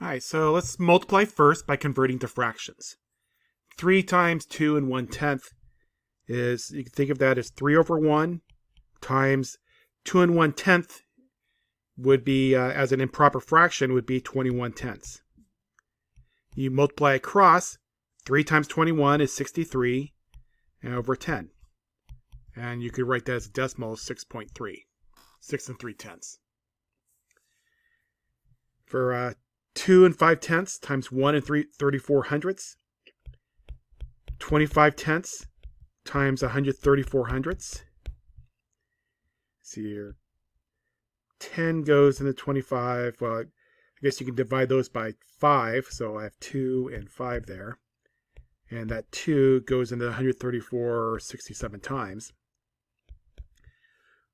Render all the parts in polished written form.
Alright, so let's multiply first by converting to fractions. 3 times 2 and 1/10 is, you can think of that as 3 over 1 times 2 and 1/10 would be, as an improper fraction, would be 21/10. You multiply across, 3 times 21 is 63 and over 10. And you could write that as a decimal 6.3, 6 and 3/10. For 2 and 5/10 times 1 and 34 hundredths, 25/10 times 134 hundredths. See here, 10 goes into 25. Well, I guess you can divide those by 5, so I have 2 and 5 there. And that 2 goes into 134 67 times.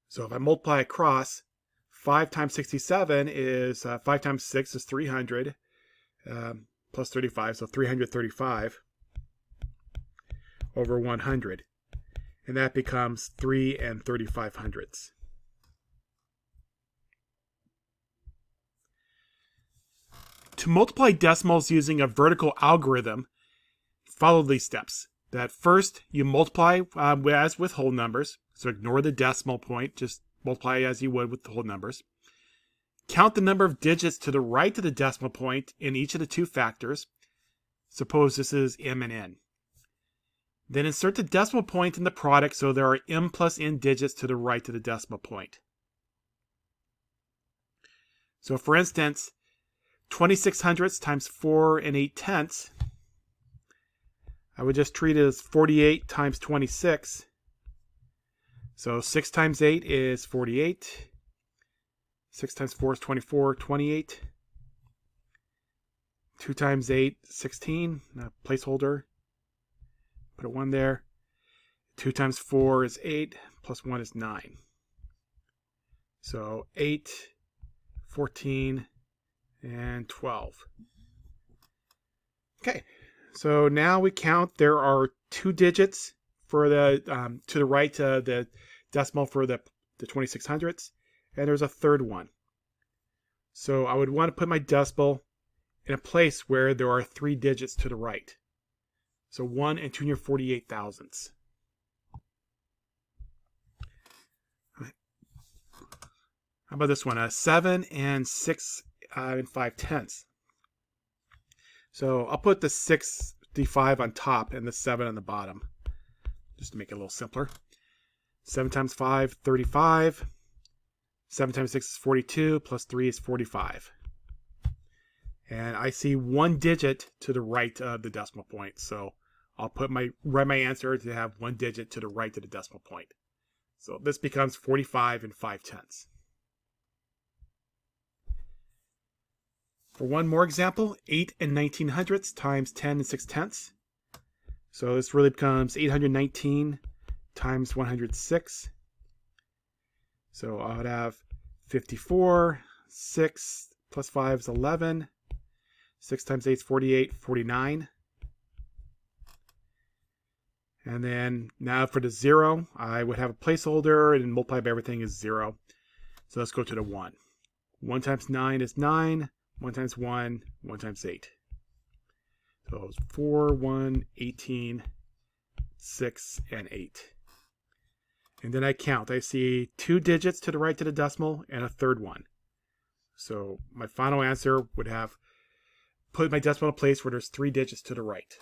So if I multiply across, 5 times 67 is, 5 times 6 is 300, plus 35, so 335 over 100. And that becomes 3 and 35 hundredths. To multiply decimals using a vertical algorithm, follow these steps. That first, you multiply as with whole numbers. So ignore the decimal point, just multiply as you would with the whole numbers. Count the number of digits to the right of the decimal point in each of the two factors. Suppose this is m and n. Then insert the decimal point in the product so there are m plus n digits to the right of the decimal point. So for instance, 26 hundredths times 4 and 8/10, I would just treat it as 48 times 26. So 6 times 8 is 48. 6 times 4 is 24, 28. 2 times 8, 16. Placeholder. Put a 1 there. 2 times 4 is 8, plus 1 is 9. So 8, 14, and 12. Okay, so now we count. There are 2 digits for the to the right the decimal for the 26 hundredths, and there's a third one. So I would want to put my decimal in a place where there are 3 digits to the right. So 1 and 248 thousandths. Right. How about this one? 7 and 6 and 5/10. So I'll put the 65 on top and the 7 on the bottom, just to make it a little simpler. 7 times 5, 35. 7 times 6 is 42, plus 3 is 45. And I see 1 digit to the right of the decimal point, so I'll write my answer to have 1 digit to the right of the decimal point. So this becomes 45 and 5/10. For one more example, 8 and 19 hundredths times 10 and 6/10. So this really becomes 819 times 106. So I would have 54, 6 plus 5 is 11. 6 times 8 is 48, 49. And then now for the 0, I would have a placeholder and multiply by everything is 0. So let's go to the 1. 1 times 9 is 9. 1 times 1, 1 times 8. So it's 4, 1, 18, 6, and 8. And then I count. I see 2 digits to the right of the decimal and a third one. So my final answer would have put my decimal in a place where there's 3 digits to the right.